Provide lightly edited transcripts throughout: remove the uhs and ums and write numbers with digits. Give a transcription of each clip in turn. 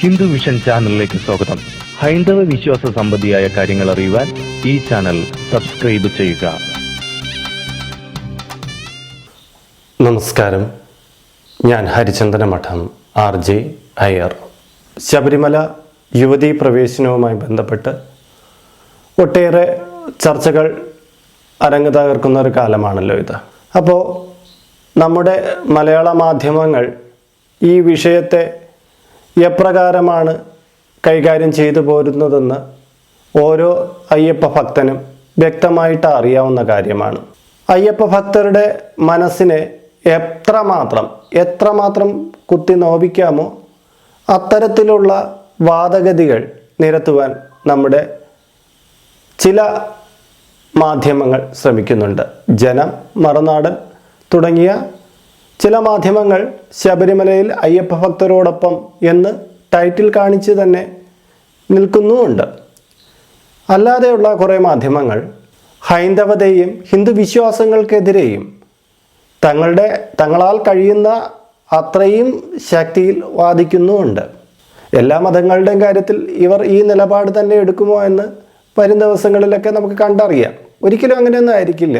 Hindu vision ചാനലിലേക്ക് സ്വാഗതം. ഹൈന്ദവ വിശ്വാസ സംബന്ധിയായ കാര്യങ്ങൾ അറിയുവാൻ ഈ ചാനൽ സബ്സ്ക്രൈബ് ചെയ്യുക. നമസ്കാരം, ഞാൻ ഹരിചന്ദന മഠം RJ അയ്യർ. ശബരിമല യുവതീ പ്രവേശനവുമായി ബന്ധപ്പെട്ട് ഒട്ടേറെ ചർച്ചകൾ അരങ്ങ് തകർക്കുന്ന ഒരു കാലമാണല്ലോ ഇത്. അപ്പോൾ നമ്മുടെ മലയാള മാധ്യമങ്ങൾ ഈ വിഷയത്തെ എപ്രകാരമാണ് കൈകാര്യം ചെയ്തു പോരുന്നതെന്ന് ഓരോ അയ്യപ്പ ഭക്തനും വ്യക്തമായിട്ട് അറിയാവുന്ന കാര്യമാണ്. അയ്യപ്പ ഭക്തരുടെ മനസ്സിനെ എത്രമാത്രം കുത്തി നോവിക്കാമോ അത്തരത്തിലുള്ള വാദഗതികൾ നിരത്തുവാൻ നമ്മുടെ ചില മാധ്യമങ്ങൾ ശ്രമിക്കുന്നുണ്ട്. ജനം, മറുനാടൻ തുടങ്ങിയ ചില മാധ്യമങ്ങൾ ശബരിമലയിൽ അയ്യപ്പ ഭക്തരോടൊപ്പം എന്ന് ടൈറ്റിൽ കാണിച്ച് തന്നെ നിൽക്കുന്നുമുണ്ട്. അല്ലാതെയുള്ള കുറേ മാധ്യമങ്ങൾ ഹൈന്ദവതയും ഹിന്ദു വിശ്വാസങ്ങൾക്കെതിരെയും തങ്ങളാൽ കഴിയുന്ന അത്രയും ശക്തിയിൽ വാദിക്കുന്നുമുണ്ട്. എല്ലാ മതങ്ങളുടെയും കാര്യത്തിൽ ഇവർ ഈ നിലപാട് തന്നെ എടുക്കുമോ എന്ന് വരും ദിവസങ്ങളിലൊക്കെ നമുക്ക് കണ്ടറിയാം. ഒരിക്കലും അങ്ങനെയൊന്നും ആയിരിക്കില്ല.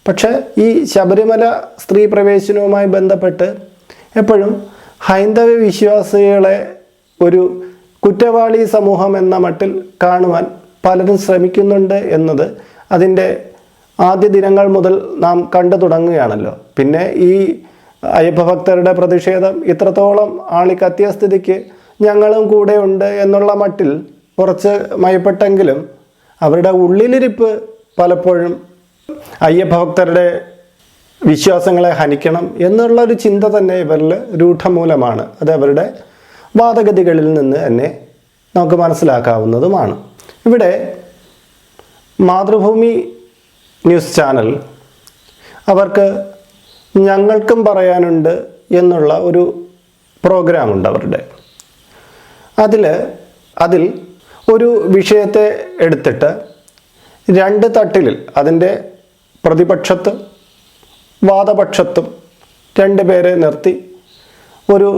പക്ഷേ ഈ ശബരിമല സ്ത്രീ പ്രവേശനവുമായി ബന്ധപ്പെട്ട് എപ്പോഴും ഹൈന്ദവ വിശ്വാസികളെ ഒരു കുറ്റവാളി സമൂഹം എന്ന മട്ടിൽ കാണുവാൻ പലരും ശ്രമിക്കുന്നുണ്ട് എന്നത് അതിൻ്റെ ആദ്യ ദിനങ്ങൾ മുതൽ നാം കണ്ടു തുടങ്ങുകയാണല്ലോ. പിന്നെ ഈ അയ്യപ്പ ഭക്തരുടെ പ്രതിഷേധം ഇത്രത്തോളം ആളിക്കത്തിയ സ്ഥിതിക്ക് ഞങ്ങളും കൂടെ ഉണ്ട് എന്നുള്ള മട്ടിൽ കുറച്ച് മയപ്പെട്ടെങ്കിലും അവരുടെ ഉള്ളിലിരിപ്പ് പലപ്പോഴും അയ്യപ്പ ഭക്തരുടെ വിശ്വാസങ്ങളെ ഹനിക്കണം എന്നുള്ളൊരു ചിന്ത തന്നെ ഇവരിൽ രൂഢമൂലമാണ്. അത് അവരുടെ വാദഗതികളിൽ നിന്ന് തന്നെ നമുക്ക് മനസ്സിലാക്കാവുന്നതുമാണ്. ഇവിടെ മാതൃഭൂമി ന്യൂസ് ചാനൽ അവർക്ക് ഞങ്ങൾക്കും പറയാനുണ്ട് എന്നുള്ള ഒരു പ്രോഗ്രാമുണ്ട് അവരുടെ. അതിൽ ഒരു വിഷയത്തെ എടുത്തിട്ട് രണ്ട് തട്ടിലിൽ അതിൻ്റെ പ്രതിപക്ഷത്തും വാദപക്ഷത്തും രണ്ടുപേരെ നിർത്തി ഒരു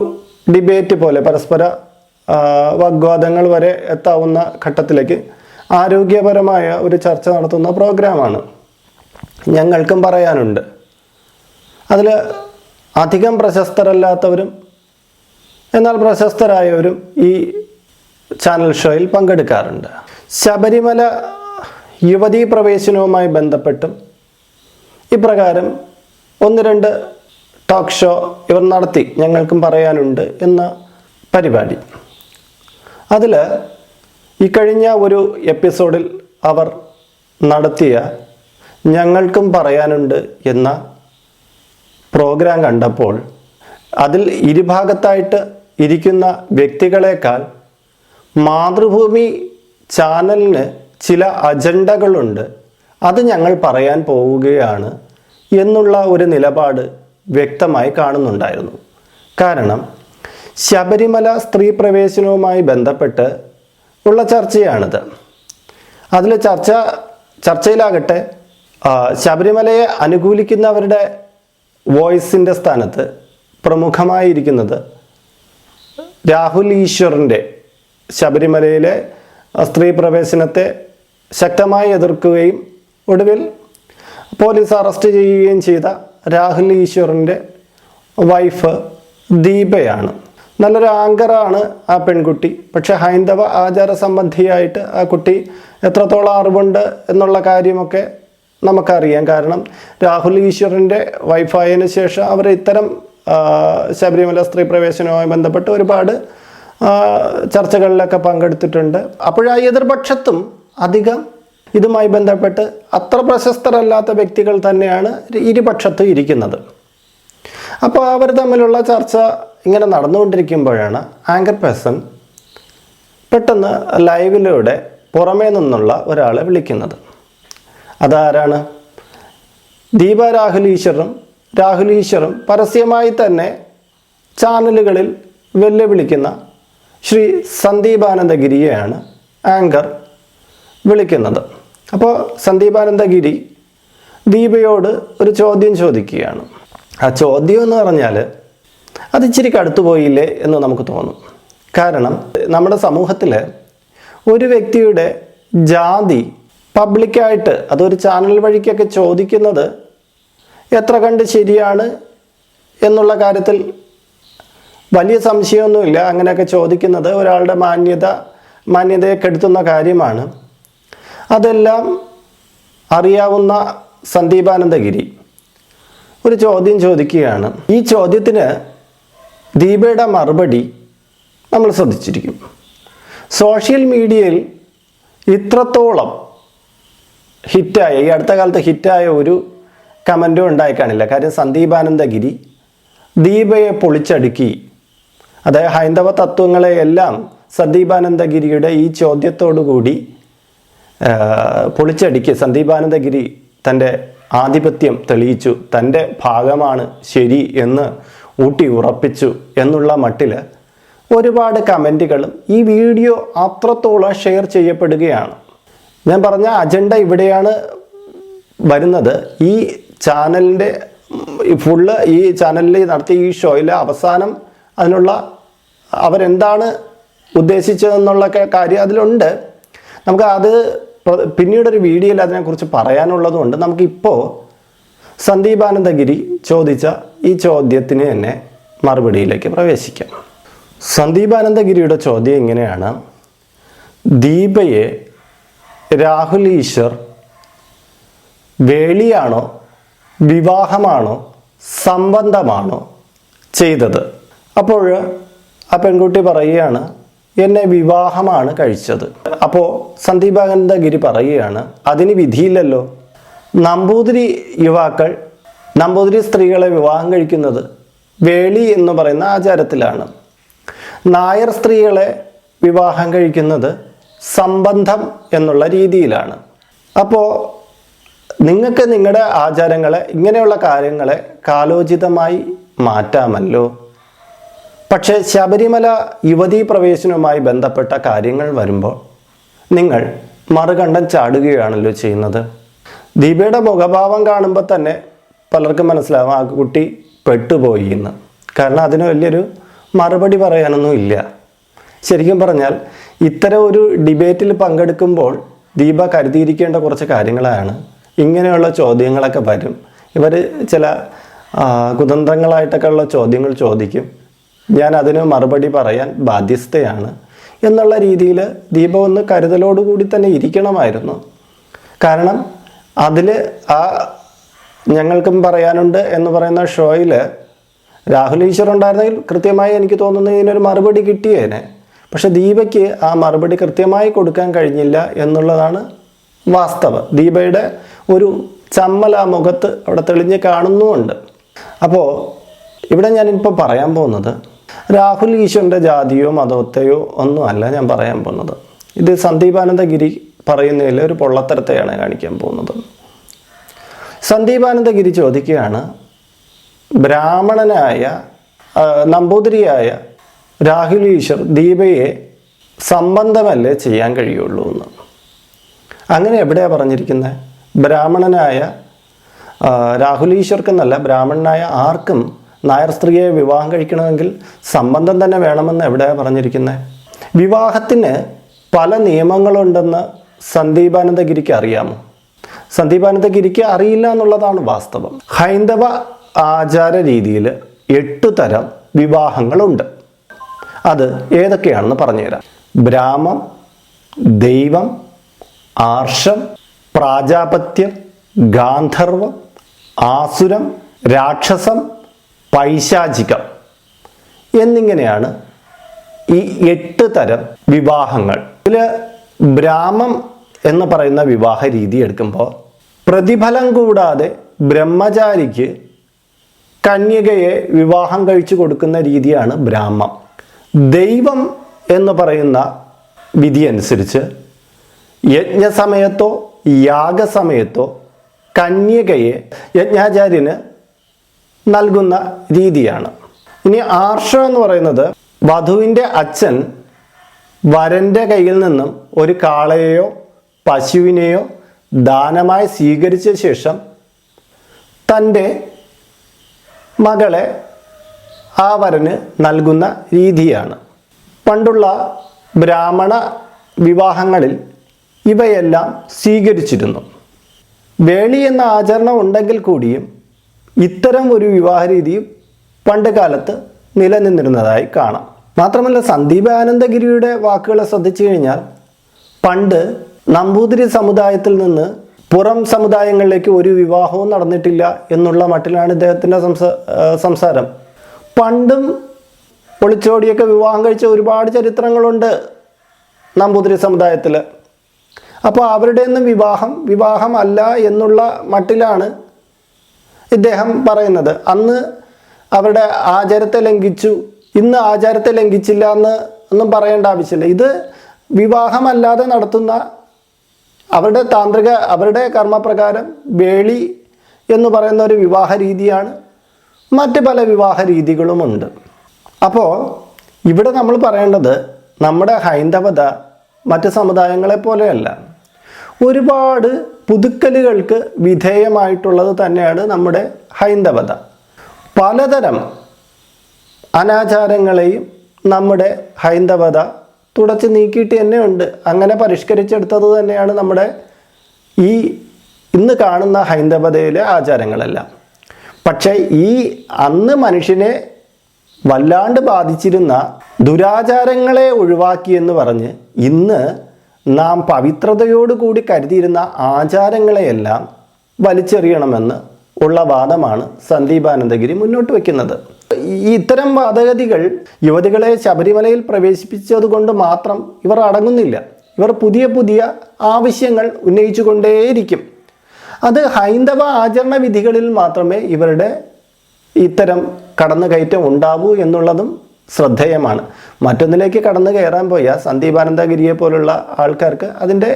ഡിബേറ്റ് പോലെ പരസ്പര വാഗ്വാദങ്ങൾ വരെ എത്താവുന്ന ഘട്ടത്തിലേക്ക് ആരോഗ്യപരമായ ഒരു ചർച്ച നടത്തുന്ന പ്രോഗ്രാമാണ് ഞങ്ങൾക്കും പറയാനുണ്ട്. അതിൽ അധികം പ്രശസ്തരല്ലാത്തവരും എന്നാൽ പ്രശസ്തരായവരും ഈ ചാനൽ ഷോയിൽ പങ്കെടുക്കാറുണ്ട്. ശബരിമല യുവതീ പ്രവേശനവുമായി ബന്ധപ്പെട്ടും ഇപ്രകാരം 1-2 ടോക്ക് ഷോ ഇവർ നടത്തി ഞങ്ങൾക്കും പറയാനുണ്ട് എന്ന പരിപാടി. അതിൽ ഈ കഴിഞ്ഞ ഒരു എപ്പിസോഡിൽ അവർ നടത്തിയ ഞങ്ങൾക്കും പറയാനുണ്ട് എന്ന പ്രോഗ്രാം കണ്ടപ്പോൾ അതിൽ ഇരുഭാഗത്തായിട്ട് ഇരിക്കുന്ന വ്യക്തികളെക്കാൾ മാതൃഭൂമി ചാനലിന് ചില അജണ്ടകളുണ്ട്, അത് ഞങ്ങൾ പറയാൻ പോവുകയാണ് എന്നുള്ള ഒരു നിലപാട് വ്യക്തമായി കാണുന്നുണ്ടായിരുന്നു. കാരണം ശബരിമല സ്ത്രീ പ്രവേശനവുമായി ബന്ധപ്പെട്ട് ഉള്ള ചർച്ചയാണിത്. അതിൽ ചർച്ചയിലാകട്ടെ ശബരിമലയെ അനുകൂലിക്കുന്നവരുടെ വോയിസിൻ്റെ സ്ഥാനത്ത് പ്രമുഖമായിരിക്കുന്നത് രാഹുൽ ഈശ്വറിൻ്റെ ശബരിമലയിലെ സ്ത്രീ പ്രവേശനത്തെ ശക്തമായി എതിർക്കുകയും ഒടുവിൽ പോലീസ് അറസ്റ്റ് ചെയ്യുകയും ചെയ്ത രാഹുൽ ഈശ്വറിൻ്റെ വൈഫ് ദീപയാണ്. നല്ലൊരു ആങ്കറാണ് ആ പെൺകുട്ടി. പക്ഷെ ഹൈന്ദവ ആചാര സംബന്ധിയായിട്ട് ആ കുട്ടി എത്രത്തോളം അറിവുണ്ട് എന്നുള്ള കാര്യമൊക്കെ നമുക്കറിയാം. കാരണം രാഹുൽ ഈശ്വറിൻ്റെ വൈഫായതിനു ശേഷം അവർ ഇത്തരം ശബരിമല സ്ത്രീ പ്രവേശനവുമായി ബന്ധപ്പെട്ട് ഒരുപാട് ചർച്ചകളിലൊക്കെ പങ്കെടുത്തിട്ടുണ്ട്. അപ്പോഴാ എതിർപക്ഷത്തും അധികം ഇതുമായി ബന്ധപ്പെട്ട് അത്ര പ്രശസ്തരല്ലാത്ത വ്യക്തികൾ തന്നെയാണ് ഇരുപക്ഷത്തും ഇരിക്കുന്നത്. അപ്പോൾ അവർ തമ്മിലുള്ള ചർച്ച ഇങ്ങനെ നടന്നുകൊണ്ടിരിക്കുമ്പോഴാണ് ആങ്കർ പേഴ്സൺ പെട്ടെന്ന് ലൈവിലൂടെ പുറമേ നിന്നുള്ള ഒരാളെ വിളിക്കുന്നത്. അതാരാണ്? ദീപ രാഹുൽ ഈശ്വറും പരസ്യമായി തന്നെ ചാനലുകളിൽ വെല്ലുവിളിക്കുന്ന ശ്രീ സന്ദീപാനന്ദഗിരിയെയാണ് ആങ്കർ വിളിക്കുന്നത്. അപ്പോൾ സന്ദീപാനന്ദഗിരി ദീപയോട് ഒരു ചോദ്യം ചോദിക്കുകയാണ്. ആ ചോദ്യം എന്ന് പറഞ്ഞാൽ അത് ഇച്ചിരി കടുത്തു പോയില്ലേ എന്ന് നമുക്ക് തോന്നും. കാരണം നമ്മുടെ സമൂഹത്തിൽ ഒരു വ്യക്തിയുടെ ജാതി പബ്ലിക്കായിട്ട് അതൊരു ചാനൽ വഴിക്കൊക്കെ ചോദിക്കുന്നത് എത്ര കണ്ട് ശരിയാണ് എന്നുള്ള കാര്യത്തിൽ വലിയ സംശയമൊന്നുമില്ല. അങ്ങനെയൊക്കെ ചോദിക്കുന്നത് ഒരാളുടെ മാന്യതയെ കെടുത്തുന്ന കാര്യമാണ്. അതെല്ലാം അറിയാവുന്ന സന്ദീപാനന്ദഗിരി ഒരു ചോദ്യം ചോദിക്കുകയാണ്. ഈ ചോദ്യത്തിന് ദീപയുടെ മറുപടി നമ്മൾ ശ്രദ്ധിച്ചിരിക്കും. സോഷ്യൽ മീഡിയയിൽ ഇത്രത്തോളം ഹിറ്റായ, ഈ അടുത്ത കാലത്ത് ഹിറ്റായ ഒരു കമൻറ്റും ഉണ്ടായി കാണില്ല. കാര്യം സന്ദീപാനന്ദഗിരി ദീപയെ പൊളിച്ചടുക്കി, അതായത് ഹൈന്ദവ തത്വങ്ങളെയെല്ലാം സന്ദീപാനന്ദഗിരിയുടെ ഈ ചോദ്യത്തോടു കൂടി പൊളിച്ചടുക്കി. സന്ദീപാനന്ദഗിരി തൻ്റെ ആധിപത്യം തെളിയിച്ചു, തൻ്റെ ഭാഗമാണ് ശരി എന്ന് ഊട്ടി ഉറപ്പിച്ചു എന്നുള്ള മട്ടിൽ ഒരുപാട് കമൻറ്റുകളും ഈ വീഡിയോ അത്രത്തോളം ഷെയർ ചെയ്യപ്പെടുകയാണ്. ഞാൻ പറഞ്ഞ അജണ്ട ഇവിടെയാണ് വരുന്നത്. ഈ ചാനലിൻ്റെ ഫുള്ള്, ഈ ചാനലിൽ നടത്തിയ ഈ ഷോയിൽ അവസാനം അതിനുള്ള അവരെന്താണ് ഉദ്ദേശിച്ചതെന്നുള്ള കാര്യം അതിലുണ്ട്. നമുക്ക് അത് പിന്നീടൊരു വീഡിയോയിൽ അതിനെക്കുറിച്ച് പറയാനുള്ളതുകൊണ്ട് നമുക്കിപ്പോൾ സന്ദീപാനന്ദഗിരി ചോദിച്ച ഈ ചോദ്യത്തിന് തന്നെ മറുപടിയിലേക്ക് പ്രവേശിക്കാം. സന്ദീപാനന്ദഗിരിയുടെ ചോദ്യം ഇങ്ങനെയാണ്: ദീപയെ രാഹുൽ ഈശ്വർ വേളിയാണോ, വിവാഹമാണോ, സംബന്ധമാണോ ചെയ്തത്? അപ്പോൾ ആ പെൺകുട്ടി പറയുകയാണ്, എന്നെ വിവാഹമാണ് കഴിച്ചത്. അപ്പോൾ സന്ദീപാനന്ദഗിരി പറയുകയാണ്, അതിന് വിധിയില്ലല്ലോ. നമ്പൂതിരി യുവാക്കൾ, നമ്പൂതിരി സ്ത്രീകളെ വിവാഹം കഴിക്കുന്നത് വേളി എന്ന് പറയുന്ന ആചാരത്തിലാണ്. നായർ സ്ത്രീകളെ വിവാഹം കഴിക്കുന്നത് സംബന്ധം എന്നുള്ള രീതിയിലാണ്. അപ്പോൾ നിങ്ങൾക്ക് നിങ്ങളുടെ ആചാരങ്ങളെ, ഇങ്ങനെയുള്ള കാര്യങ്ങളെ കാലോചിതമായി മാറ്റാമല്ലോ. പക്ഷേ ശബരിമല യുവതീ പ്രവേശനവുമായി ബന്ധപ്പെട്ട കാര്യങ്ങൾ വരുമ്പോൾ നിങ്ങൾ മറുകണ്ഠം ചാടുകയാണല്ലോ ചെയ്യുന്നത്. ദീപയുടെ മുഖഭാവം കാണുമ്പോൾ തന്നെ പലർക്കും മനസ്സിലാവും ആ കുട്ടി പെട്ടുപോയി എന്ന്. കാരണം അതിന് വലിയൊരു മറുപടി പറയാനൊന്നും ഇല്ല. ശരിക്കും പറഞ്ഞാൽ ഇത്തരം ഒരു ഡിബേറ്റിൽ പങ്കെടുക്കുമ്പോൾ ദീപ കരുതിയിരിക്കേണ്ട കുറച്ച് കാര്യങ്ങളാണ്. ഇങ്ങനെയുള്ള ചോദ്യങ്ങളൊക്കെ വരും. ഇവർ ചില കുതന്ത്രങ്ങളായിട്ടൊക്കെ ഉള്ള ചോദ്യങ്ങൾ ചോദിക്കും. ഞാൻ അതിന് മറുപടി പറയാൻ ബാധ്യസ്ഥയാണ് എന്നുള്ള രീതിയിൽ ദീപ ഒന്ന് കരുതലോടുകൂടി തന്നെ ഇരിക്കണമായിരുന്നു. കാരണം അതിൽ ആ ഞങ്ങൾക്കും പറയാനുണ്ട് എന്ന് പറയുന്ന ഷോയിൽ രാഹുൽ ഈശ്വർ ഉണ്ടായിരുന്നെങ്കിൽ കൃത്യമായി എനിക്ക് തോന്നുന്നു ഇതിനൊരു മറുപടി കിട്ടിയേനെ. പക്ഷെ ദീപയ്ക്ക് ആ മറുപടി കൃത്യമായി കൊടുക്കാൻ കഴിഞ്ഞില്ല എന്നുള്ളതാണ് വാസ്തവം. ദീപയുടെ ഒരു ചമ്മൽ ആ മുഖത്ത് അവിടെ തെളിഞ്ഞ് കാണുന്നുമുണ്ട്. അപ്പോൾ ഇവിടെ ഞാനിപ്പോൾ പറയാൻ പോകുന്നത് രാഹുൽ ഈശ്വറിൻ്റെ ജാതിയോ മതത്തെയോ ഒന്നുമല്ല ഞാൻ പറയാൻ പോകുന്നത്. ഇത് സന്ദീപാനന്ദഗിരി പറയുന്നതിൽ ഒരു പൊള്ളത്തരത്തെയാണ് കാണിക്കാൻ പോകുന്നത്. സന്ദീപാനന്ദഗിരി ചോദിക്കുകയാണ്, ബ്രാഹ്മണനായ നമ്പൂതിരിയായ രാഹുൽ ഈശ്വർ ദീപയെ സംബന്ധമല്ലേ ചെയ്യാൻ കഴിയുള്ളൂ എന്ന്. അങ്ങനെ എവിടെയാണ് പറഞ്ഞിരിക്കുന്നത്? ബ്രാഹ്മണനായ രാഹുൽ ഈശ്വർക്കെന്നല്ല, ബ്രാഹ്മണനായ ആർക്കും നായർ സ്ത്രീയെ വിവാഹം കഴിക്കണമെങ്കിൽ സംബന്ധം തന്നെ വേണമെന്ന് എവിടെയാണ് പറഞ്ഞിരിക്കുന്നത്? വിവാഹത്തിന് പല നിയമങ്ങളുണ്ടെന്ന് സന്ദീപാനന്ദഗിരിക്ക് അറിയാമോ? സന്ദീപാനന്ദഗിരിക്ക് അറിയില്ല എന്നുള്ളതാണ് വാസ്തവം. ഹൈന്ദവ ആചാര രീതിയിൽ 8 തരം വിവാഹങ്ങളുണ്ട്. അത് ഏതൊക്കെയാണെന്ന് പറഞ്ഞുതരാം. ബ്രാഹ്മം, ദൈവം, ആർഷം, പ്രാജാപത്യം, ഗാന്ധർവം, ആസുരം, രാക്ഷസം, പൈശാചികം എന്നിങ്ങനെയാണ് ഈ 8 തരം വിവാഹങ്ങൾ. ഇതിൽ ബ്രാഹ്മം എന്ന് പറയുന്ന വിവാഹ രീതി എടുക്കുമ്പോൾ പ്രതിഫലം കൂടാതെ ബ്രഹ്മചാരിക്ക് കന്യകയെ വിവാഹം കഴിച്ചു കൊടുക്കുന്ന രീതിയാണ് ബ്രാഹ്മം. ദൈവം എന്ന് പറയുന്ന വിധി അനുസരിച്ച് യജ്ഞസമയത്തോ യാഗസമയത്തോ കന്യകയെ യജ്ഞാചാര്യന് നൽകുന്ന രീതിയാണ്. ഇനി ആർഷം എന്ന് പറയുന്നത് വധുവിൻ്റെ അച്ഛൻ വരൻ്റെ കയ്യിൽ നിന്നും ഒരു കാളയെയോ പശുവിനെയോ ദാനമായി സ്വീകരിച്ച ശേഷം തൻ്റെ മകളെ ആ വരന് നൽകുന്ന രീതിയാണ്. പണ്ടുള്ള ബ്രാഹ്മണ വിവാഹങ്ങളിൽ ഇവയെല്ലാം സ്വീകരിച്ചിരുന്നു. വേളി എന്ന ആചരണം ഉണ്ടെങ്കിൽ കൂടിയും ഇത്തരം ഒരു വിവാഹ രീതി പണ്ട് കാലത്ത് നിലനിന്നിരുന്നതായി കാണാം. മാത്രമല്ല, സന്ദീപ് ആനന്ദഗിരിയുടെ വാക്കുകളെ ശ്രദ്ധിച്ചു കഴിഞ്ഞാൽ പണ്ട് നമ്പൂതിരി സമുദായത്തിൽ നിന്ന് പുറം സമുദായങ്ങളിലേക്ക് ഒരു വിവാഹവും നടന്നിട്ടില്ല എന്നുള്ള മട്ടിലാണ് ഇദ്ദേഹത്തിൻ്റെ സംസാരം. പണ്ടും ഒളിച്ചോടിയൊക്കെ വിവാഹം കഴിച്ച ഒരുപാട് ചരിത്രങ്ങളുണ്ട് നമ്പൂതിരി സമുദായത്തിൽ. അപ്പോൾ അവരുടെ ഒന്നും വിവാഹമല്ല എന്നുള്ള മട്ടിലാണ് ഇദ്ദേഹം പറയുന്നത്. അന്ന് അവരുടെ ആചാരത്തെ ലംഘിച്ചു, ഇന്ന് ആചാരത്തെ ലംഘിച്ചില്ല എന്ന് ഒന്നും പറയേണ്ട ആവശ്യമില്ല. ഇത് വിവാഹമല്ലാതെ നടത്തുന്ന അവരുടെ കർമ്മപ്രകാരം വേളി എന്ന് പറയുന്ന ഒരു വിവാഹ രീതിയാണ്. മറ്റ് പല വിവാഹ രീതികളുമുണ്ട്. അപ്പോൾ ഇവിടെ നമ്മൾ പറയേണ്ടത്, നമ്മുടെ ഹൈന്ദവത മറ്റ് സമുദായങ്ങളെ പോലെയല്ല, ഒരുപാട് പുതുക്കലുകൾക്ക് വിധേയമായിട്ടുള്ളത് തന്നെയാണ് നമ്മുടെ ഹൈന്ദവത. പലതരം അനാചാരങ്ങളെയും നമ്മുടെ ഹൈന്ദവത തുടച്ച് നീക്കിയിട്ട് തന്നെ ഉണ്ട്. അങ്ങനെ പരിഷ്കരിച്ചെടുത്തത് തന്നെയാണ് നമ്മുടെ ഈ ഇന്ന് കാണുന്ന ഹൈന്ദവതയിലെ ആചാരങ്ങളെല്ലാം. പക്ഷേ ഈ അന്ന് മനുഷ്യനെ വല്ലാണ്ട് ബാധിച്ചിരുന്ന ദുരാചാരങ്ങളെ ഒഴിവാക്കിയെന്ന് പറഞ്ഞ് ഇന്ന് നാം പവിത്രതയോടുകൂടി കരുതിയിരുന്ന ആചാരങ്ങളെയെല്ലാം വലിച്ചെറിയണമെന്ന് ഉള്ള വാദമാണ് സന്ദീപ് ആനന്ദഗിരി മുന്നോട്ട് വയ്ക്കുന്നത്. ഇത്തരം വാദഗതികൾ യുവതികളെ ശബരിമലയിൽ പ്രവേശിപ്പിച്ചതുകൊണ്ട് മാത്രം ഇവർ അടങ്ങുന്നില്ല. ഇവർ പുതിയ പുതിയ ആവശ്യങ്ങൾ ഉന്നയിച്ചുകൊണ്ടേയിരിക്കും. അത് ഹൈന്ദവ ആചരണ വിധികളിൽ മാത്രമേ ഇവരുടെ ഇത്തരം കടന്നുകയറ്റം ഉണ്ടാവൂ എന്നുള്ളതും ശ്രദ്ധേയമാണ്. മറ്റൊന്നിലേക്ക് കടന്നു കയറാൻ പോയാൽ സന്ദീപ് ആനന്ദഗിരിയെ പോലുള്ള ആൾക്കാർക്ക് അതിൻ്റെ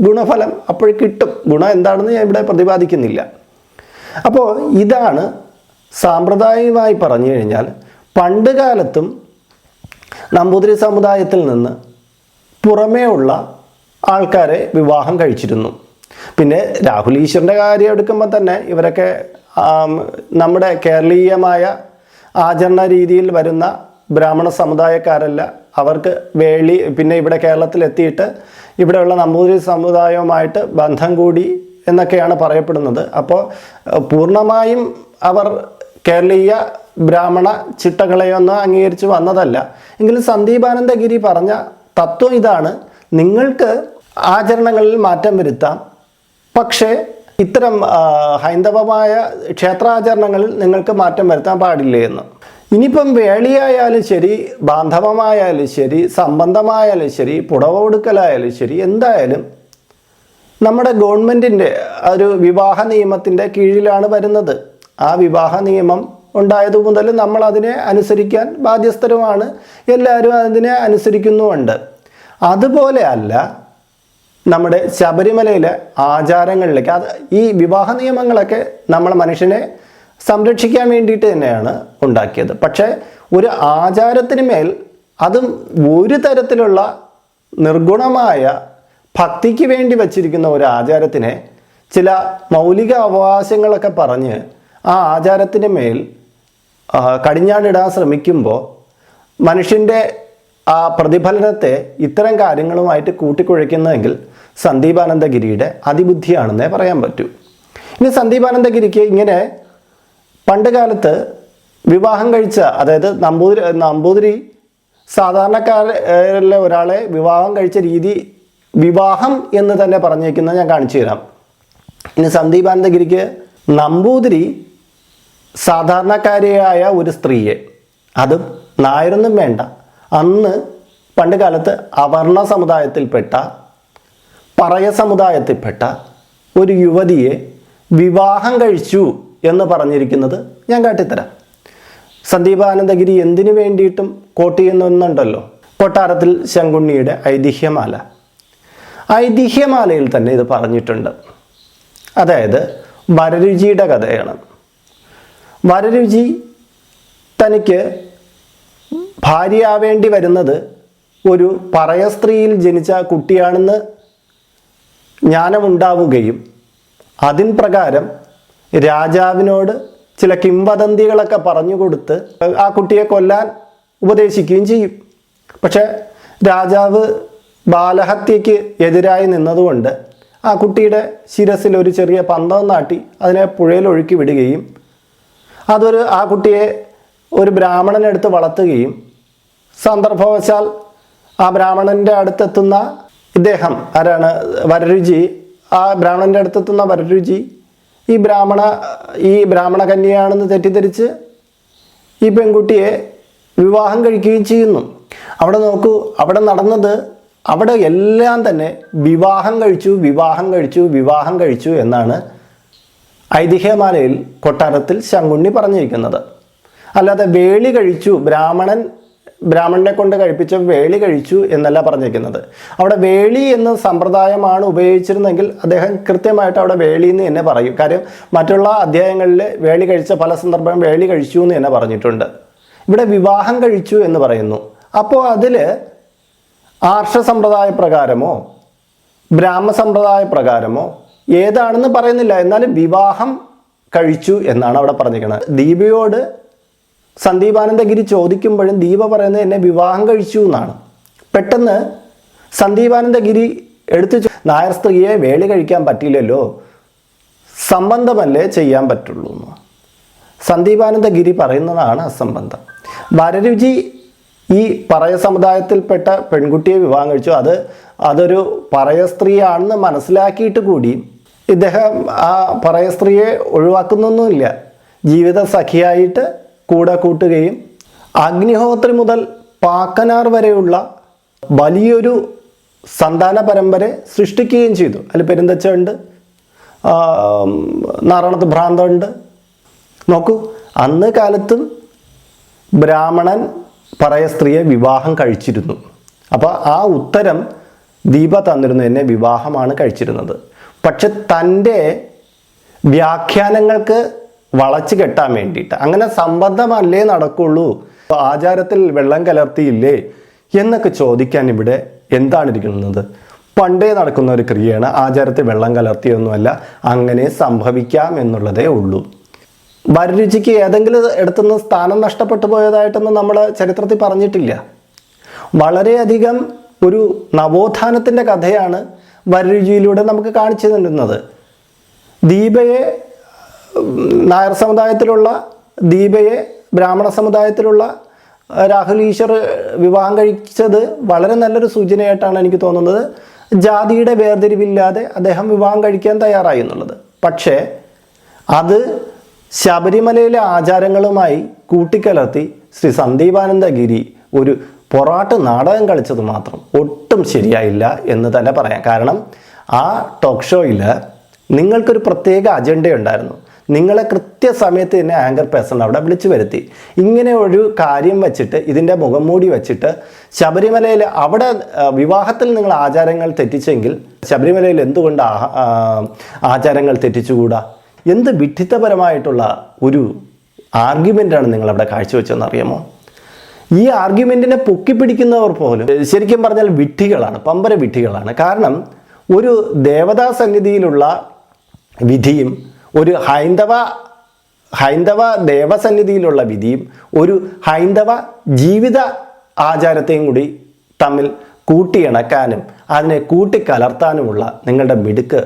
ഗുണഫലം അപ്പോൾ കിട്ടും. ഗുണം എന്താണെന്ന് ഞാൻ ഇവിടെ പ്രതിപാദിക്കുന്നില്ല. അപ്പോൾ ഇതാണ് സാമ്പ്രദായികമായി പറഞ്ഞു കഴിഞ്ഞാൽ പണ്ട് കാലത്തും നമ്പൂതിരി സമുദായത്തിൽ നിന്ന് പുറമേ ഉള്ള ആൾക്കാരെ വിവാഹം കഴിച്ചിരുന്നു. പിന്നെ രാഹുൽ ഈശ്വറിൻ്റെ കാര്യം എടുക്കുമ്പോൾ തന്നെ ഇവരൊക്കെ നമ്മുടെ കേരളീയമായ ആചരണ രീതിയിൽ വരുന്ന ബ്രാഹ്മണ സമുദായക്കാരല്ല. അവർക്ക് വേളി പിന്നെ ഇവിടെ കേരളത്തിലെത്തിയിട്ട് ഇവിടെയുള്ള നമ്പൂതിരി സമുദായവുമായിട്ട് ബന്ധം കൂടി എന്നൊക്കെയാണ് പറയപ്പെടുന്നത്. അപ്പോൾ പൂർണ്ണമായും അവർ കേരളീയ ബ്രാഹ്മണ ചിട്ടകളെയൊന്നും അംഗീകരിച്ച് വന്നതല്ല. എങ്കിലും സന്ദീപ് ആനന്ദഗിരി പറഞ്ഞ തത്വം ഇതാണ്: നിങ്ങൾക്ക് ആചരണങ്ങളിൽ മാറ്റം വരുത്താം, പക്ഷേ ഇത്തരം ഹൈന്ദവമായ ക്ഷേത്രാചരണങ്ങളിൽ നിങ്ങൾക്ക് മാറ്റം വരുത്താൻ പാടില്ലേ എന്ന്. ഇനിയിപ്പം വേളിയായാലും ശരി, ബാന്ധവമായാലും ശരി, സംബന്ധമായാലും ശരി, പുടവ കൊടുക്കലായാലും ശരി, എന്തായാലും നമ്മുടെ ഗവൺമെൻറ്റിൻ്റെ ഒരു വിവാഹ നിയമത്തിൻ്റെ കീഴിലാണ് വരുന്നത്. ആ വിവാഹ നിയമം ഉണ്ടായതു മുതൽ നമ്മൾ അതിനെ അനുസരിക്കാൻ ബാധ്യസ്ഥരുമാണ്. എല്ലാവരും അതിനെ അനുസരിക്കുന്നുമുണ്ട്. അതുപോലെ അല്ല നമ്മുടെ ശബരിമലയിലെ ആചാരങ്ങളിലേക്ക്. ഈ വിവാഹ നിയമങ്ങളൊക്കെ നമ്മൾ മനുഷ്യനെ സംരക്ഷിക്കാൻ വേണ്ടിയിട്ട് തന്നെയാണ് ഉണ്ടാക്കിയത്. പക്ഷേ ഒരു ആചാരത്തിന് മേൽ അതും ഒരു തരത്തിലുള്ള നിർഗുണമായ ഭക്തിക്ക് വേണ്ടി വച്ചിരിക്കുന്ന ഒരു ആചാരത്തിനെ ചില മൗലിക അവകാശങ്ങളൊക്കെ പറഞ്ഞ് ആ ആചാരത്തിന് മേൽ കടിഞ്ഞാണിടാൻ ശ്രമിക്കുമ്പോൾ മനുഷ്യൻ്റെ ആ പ്രതിഫലനത്തെ ഇത്തരം കാര്യങ്ങളുമായിട്ട് കൂട്ടിക്കുഴയ്ക്കുന്നതെങ്കിൽ സന്ദീപ് ആനന്ദഗിരിയുടെ അതിബുദ്ധിയാണെന്നേ പറയാൻ പറ്റൂ. ഇനി സന്ദീപ് ആനന്ദഗിരിക്ക് ഇങ്ങനെ പണ്ട് കാലത്ത് വിവാഹം കഴിച്ച, അതായത് നമ്പൂതിരി സാധാരണക്കാരിലെ ഒരാളെ വിവാഹം കഴിച്ച രീതി വിവാഹം എന്ന് തന്നെ പറഞ്ഞേക്കുന്നത് ഞാൻ കാണിച്ചു തരാം. ഇനി സന്ദീപ് ആനന്ദഗിരിക്ക് നമ്പൂതിരി സാധാരണക്കാരിയായ ഒരു സ്ത്രീയെ, അതും നായരൊന്നും വേണ്ട, അന്ന് പണ്ട് കാലത്ത് അവർണ സമുദായത്തിൽപ്പെട്ട പറയ സമുദായത്തിൽപ്പെട്ട ഒരു യുവതിയെ വിവാഹം കഴിച്ചു എന്ന് പറഞ്ഞിരിക്കുന്നത് ഞാൻ കാട്ടിത്തരാം. സന്ദീപ് ആനന്ദഗിരി എന്തിനു വേണ്ടിയിട്ടും കോട്ട് ചെയ്യുന്നുണ്ടല്ലോ, കൊട്ടാരത്തിൽ ശങ്കുണ്ണിയുടെ ഐതിഹ്യമാല. ഐതിഹ്യമാലയിൽ തന്നെ ഇത് പറഞ്ഞിട്ടുണ്ട്. അതായത് വരരുചിയുടെ കഥയാണ്. വരരുചി തനിക്ക് ഭാര്യയാവേണ്ടി വരുന്നത് ഒരു പറയ സ്ത്രീയിൽ ജനിച്ച കുട്ടിയാണെന്ന് ജ്ഞാനമുണ്ടാവുകയും അതിൻ പ്രകാരം രാജാവിനോട് ചില കിംവദന്തികളൊക്കെ പറഞ്ഞു കൊടുത്ത് ആ കുട്ടിയെ കൊല്ലാൻ ഉപദേശിക്കുകയും ചെയ്യും. പക്ഷേ രാജാവ് ബാലഹത്യയ്ക്ക് എതിരായി നിന്നതുകൊണ്ട് ആ കുട്ടിയുടെ ശിരസിൽ ഒരു ചെറിയ പന്തം നാട്ടി അതിനെ പുഴയിൽ ഒഴുക്കി വിടുകയും ആ കുട്ടിയെ ഒരു ബ്രാഹ്മണനെടുത്ത് വളർത്തുകയും സന്ദർഭവശാൽ ആ ബ്രാഹ്മണൻ്റെ അടുത്തെത്തുന്ന ഇദ്ദേഹം ആരാണ്, വരരുചി, ആ ബ്രാഹ്മണൻ്റെ അടുത്തെത്തുന്ന വരരുചി ഈ ബ്രാഹ്മണ കന്യയാണെന്ന് തെറ്റിദ്ധരിച്ച് ഈ പെൺകുട്ടിയെ വിവാഹം കഴിക്കുകയും ചെയ്യുന്നു. അവിടെ നോക്കൂ, അവിടെ നടന്നത്, അവിടെ എല്ലാം തന്നെ വിവാഹം കഴിച്ചു എന്നാണ് ഐതിഹ്യമാലയിൽ കൊട്ടാരത്തിൽ ശങ്കുണ്ണി പറഞ്ഞിരിക്കുന്നത്. അല്ലാതെ വേളി കഴിച്ചു, ബ്രാഹ്മണനെ കൊണ്ട് കഴിപ്പിച്ച വേളി കഴിച്ചു എന്നല്ല പറഞ്ഞിരിക്കുന്നത്. അവിടെ വേളി എന്ന സമ്പ്രദായമാണ് ഉപയോഗിച്ചിരുന്നെങ്കിൽ അദ്ദേഹം കൃത്യമായിട്ട് അവിടെ വേളി എന്ന് തന്നെ പറയും. കാര്യം മറ്റുള്ള അധ്യായങ്ങളിൽ വേളി കഴിച്ച പല സന്ദർഭം വേളി കഴിച്ചു എന്ന് തന്നെ പറഞ്ഞിട്ടുണ്ട്. ഇവിടെ വിവാഹം കഴിച്ചു എന്ന് പറയുന്നു. അപ്പോൾ അതിൽ ആർഷ സമ്പ്രദായ പ്രകാരമോ ബ്രാഹ്മ സമ്പ്രദായ പ്രകാരമോ ഏതാണെന്ന് പറയുന്നില്ല, എന്നാലും വിവാഹം കഴിച്ചു എന്നാണ് അവിടെ പറഞ്ഞിരിക്കുന്നത്. ദീപയോട് സന്ദീപാനന്ദഗിരി ചോദിക്കുമ്പോഴും ദീപ പറയുന്നത് എന്നെ വിവാഹം കഴിച്ചു എന്നാണ്. പെട്ടെന്ന് സന്ദീപാനന്ദഗിരി നായർ സ്ത്രീയെ വേളി കഴിക്കാൻ പറ്റില്ലല്ലോ, സംബന്ധമല്ലേ ചെയ്യാൻ പറ്റുള്ളൂ എന്ന് സന്ദീപാനന്ദഗിരി പറയുന്നതാണ് അസംബന്ധം. വരരുചി ഈ പറയ സമുദായത്തിൽപ്പെട്ട പെൺകുട്ടിയെ വിവാഹം കഴിച്ചു. അതൊരു പറയ സ്ത്രീയാണെന്ന് മനസ്സിലാക്കിയിട്ട് കൂടി ഇദ്ദേഹം ആ പറയ സ്ത്രീയെ ഒഴിവാക്കുന്നൊന്നുമില്ല. ജീവിത സഖിയായിട്ട് കൂടെ കൂട്ടുകയും അഗ്നിഹോത്രി മുതൽ പാക്കനാർ വരെയുള്ള വലിയൊരു സന്താന പരമ്പര സൃഷ്ടിക്കുകയും ചെയ്തു. അതിൽ പെരുന്തച്ഛ ഉണ്ട്, നാറാണത്ത് ഭ്രാന്തമുണ്ട്. നോക്കൂ, അന്ന് കാലത്തും ബ്രാഹ്മണൻ പറയ സ്ത്രീയെ വിവാഹം കഴിച്ചിരുന്നു. അപ്പോൾ ആ ഉത്തരം ദീപ തന്നിരുന്നു, എന്നെ വിവാഹമാണ് കഴിച്ചിരുന്നത്. പക്ഷെ തൻ്റെ വ്യാഖ്യാനങ്ങൾക്ക് വളച്ചു കെട്ടാൻ വേണ്ടിയിട്ട് അങ്ങനെ സംബന്ധമല്ലേ നടക്കുള്ളൂ, ആചാരത്തിൽ വെള്ളം കലർത്തിയില്ലേ എന്നൊക്കെ ചോദിക്കാൻ ഇവിടെ എന്താണ് ഇരിക്കുന്നത്? പണ്ടേ നടക്കുന്ന ഒരു ക്രിയയാണ്, ആചാരത്തിൽ വെള്ളം കലർത്തിയൊന്നുമല്ല, അങ്ങനെ സംഭവിക്കാം എന്നുള്ളതേ ഉള്ളൂ. വരരുചിക്ക് ഏതെങ്കിലും ഇടത്തുനിന്ന് സ്ഥാനം നഷ്ടപ്പെട്ടു പോയതായിട്ടൊന്നും നമ്മൾ ചരിത്രത്തിൽ പറഞ്ഞിട്ടില്ല. വളരെയധികം ഒരു നവോത്ഥാനത്തിൻ്റെ കഥയാണ് വരരുചിയിലൂടെ നമുക്ക് കാണിച്ചു തരുന്നത്. ദീപയെ നായർ സമുദായത്തിലുള്ള ദീപയെ ബ്രാഹ്മണ സമുദായത്തിലുള്ള രാഹുൽ ഈശ്വർ വിവാഹം കഴിച്ചത് വളരെ നല്ലൊരു സൂചനയായിട്ടാണ് എനിക്ക് തോന്നുന്നത്. ജാതിയുടെ വേർതിരിവില്ലാതെ അദ്ദേഹം വിവാഹം കഴിക്കാൻ തയ്യാറായി എന്നുള്ളത്. പക്ഷേ അത് ശബരിമലയിലെ ആചാരങ്ങളുമായി കൂട്ടിക്കലർത്തി ശ്രീ സന്ദീപാനന്ദഗിരി ഒരു പൊറാട്ട് നാടകം കളിച്ചത് മാത്രം ഒട്ടും ശരിയായില്ല എന്ന് തന്നെ പറയാം. കാരണം ആ ടോക്ക് ഷോയിൽ നിങ്ങൾക്കൊരു പ്രത്യേക അജണ്ടയുണ്ടായിരുന്നു. നിങ്ങളെ കൃത്യസമയത്ത് തന്നെ ആങ്കർ പേഴ്സൺ അവിടെ വിളിച്ചു വരുത്തി. ഇങ്ങനെ ഒരു കാര്യം വെച്ചിട്ട്, ഇതിൻ്റെ മുഖം മൂടി വെച്ചിട്ട് ശബരിമലയിൽ അവിടെ വിവാഹത്തിൽ നിങ്ങൾ ആചാരങ്ങൾ തെറ്റിച്ചെങ്കിൽ ശബരിമലയിൽ എന്തുകൊണ്ട് ആചാരങ്ങൾ തെറ്റിച്ചുകൂടാ? എന്ത് വിഡ്ഢിത്തപരമായിട്ടുള്ള ഒരു ആർഗ്യുമെൻ്റാണ് നിങ്ങളവിടെ കാഴ്ചവെച്ചതെന്ന് അറിയാമോ? ഈ ആർഗ്യുമെൻറ്റിനെ പൊക്കിപ്പിടിക്കുന്നവർ പോലും ശരിക്കും പറഞ്ഞാൽ വിഡ്ഢികളാണ്, പമ്പര വിഡ്ഢികളാണ്. കാരണം ഒരു ദേവതാ സന്നിധിയിലുള്ള വിധിയും ഒരു ഹൈന്ദവ ദേവസന്നിധിയിലുള്ള വിധിയും ഒരു ഹൈന്ദവ ജീവിത ആചാരത്തെയും കൂടി തമ്മിൽ കൂട്ടിയിണക്കാനും അതിനെ കൂട്ടിക്കലർത്താനുമുള്ള നിങ്ങളുടെ മിടുക്ക്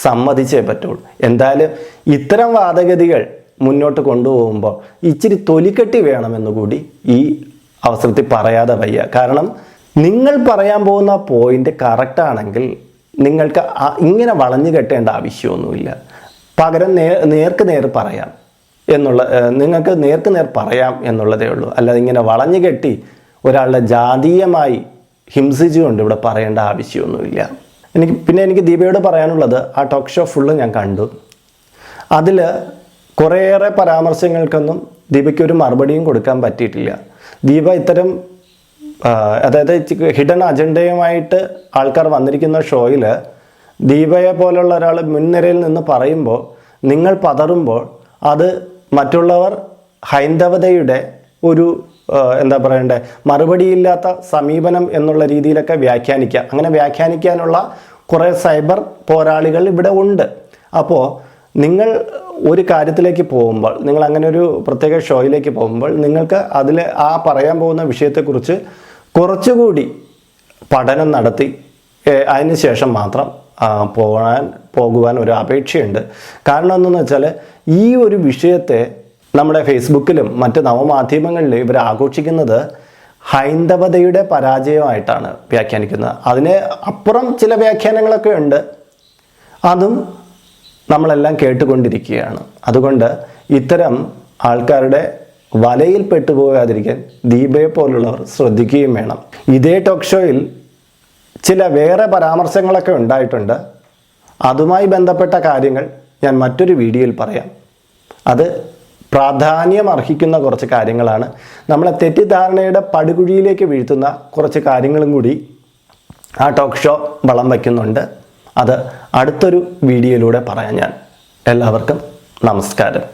സമ്മതിച്ചേ പറ്റുള്ളൂ. എന്തായാലും ഇത്തരം വാദഗതികൾ മുന്നോട്ട് കൊണ്ടുപോകുമ്പോൾ ഇച്ചിരി തൊലിക്കെട്ടി വേണമെന്ന് കൂടി ഈ അവസരത്തിൽ പറയാതെ വയ്യ. കാരണം നിങ്ങൾ പറയാൻ പോകുന്ന പോയിന്റ് കറക്റ്റാണെങ്കിൽ നിങ്ങൾക്ക് ഇങ്ങനെ വളഞ്ഞു കെട്ടേണ്ട ആവശ്യമൊന്നുമില്ല. പകരം നേർക്ക് നേർ പറയാം നിങ്ങൾക്ക് നേർക്ക് നേർ പറയാം എന്നുള്ളതേ ഉള്ളൂ. അല്ലാതെ ഇങ്ങനെ വളഞ്ഞു കെട്ടി ഒരാളുടെ ജാതീയമായി ഹിംസിച്ചുകൊണ്ട് ഇവിടെ പറയേണ്ട ആവശ്യമൊന്നുമില്ല. എനിക്ക് ദീപയോട് പറയാനുള്ളത്, ആ ടോക്ക് ഷോ ഫുള്ള് ഞാൻ കണ്ടു. അതിൽ കുറേയേറെ പരാമർശങ്ങൾക്കൊന്നും ദീപയ്ക്ക് ഒരു മറുപടിയും കൊടുക്കാൻ പറ്റിയിട്ടില്ല. ദീപ ഇത്തരം അതായത് ഹിഡൻ അജണ്ടയുമായിട്ട് ആൾക്കാർ വന്നിരിക്കുന്ന ഷോയിൽ ദീപയെ പോലുള്ള ഒരാൾ മുൻനിരയിൽ നിന്ന് പറയുമ്പോൾ നിങ്ങൾ പതറുമ്പോൾ അത് മറ്റുള്ളവർ ഹൈന്ദവതയുടെ ഒരു എന്താ പറയണ്ടേ മറുപടിയില്ലാത്ത സമീപനം എന്നുള്ള രീതിയിലൊക്കെ വ്യാഖ്യാനിക്കാം. അങ്ങനെ വ്യാഖ്യാനിക്കാനുള്ള കുറേ സൈബർ പോരാളികൾ ഇവിടെ ഉണ്ട്. അപ്പോൾ നിങ്ങൾ ഒരു കാര്യത്തിലേക്ക് പോകുമ്പോൾ, നിങ്ങൾ അങ്ങനെ ഒരു പ്രത്യേക ഷോയിലേക്ക് പോകുമ്പോൾ നിങ്ങൾക്ക് അതിൽ ആ പറയാൻ പോകുന്ന വിഷയത്തെക്കുറിച്ച് കുറച്ചുകൂടി പഠനം നടത്തി അതിനുശേഷം മാത്രം പോകുവാൻ ഒരു അപേക്ഷയുണ്ട്. കാരണം എന്തെന്ന് വെച്ചാൽ ഈ ഒരു വിഷയത്തെ നമ്മുടെ ഫേസ്ബുക്കിലും മറ്റ് നവമാധ്യമങ്ങളിലും ഇവർ ആഘോഷിക്കുന്നത് ഹൈന്ദവതയുടെ പരാജയമായിട്ടാണ് വ്യാഖ്യാനിക്കുന്നത്. അതിന് അപ്പുറം ചില വ്യാഖ്യാനങ്ങളൊക്കെ ഉണ്ട്, അതും നമ്മളെല്ലാം കേട്ടുകൊണ്ടിരിക്കുകയാണ്. അതുകൊണ്ട് ഇത്തരം ആൾക്കാരുടെ വലയിൽ പെട്ടുപോകാതിരിക്കാൻ ദീപയെ പോലുള്ളവർ ശ്രദ്ധിക്കുകയും വേണം. ഇതേ ടോക്ക് ഷോയിൽ ചില വേറെ പരാമർശങ്ങളൊക്കെ ഉണ്ടായിട്ടുണ്ട്. അതുമായി ബന്ധപ്പെട്ട കാര്യങ്ങൾ ഞാൻ മറ്റൊരു വീഡിയോയിൽ പറയാം. അത് പ്രാധാന്യം അർഹിക്കുന്ന കുറച്ച് കാര്യങ്ങളാണ്. നമ്മളെ തെറ്റിദ്ധാരണയുടെ പടുകുഴിയിലേക്ക് വീഴ്ത്തുന്ന കുറച്ച് കാര്യങ്ങളും കൂടി ആ ടോക്ക് ഷോ വളം വയ്ക്കുന്നുണ്ട്. അത് അടുത്തൊരു വീഡിയോയിലൂടെ പറയാം ഞാൻ. എല്ലാവർക്കും നമസ്കാരം.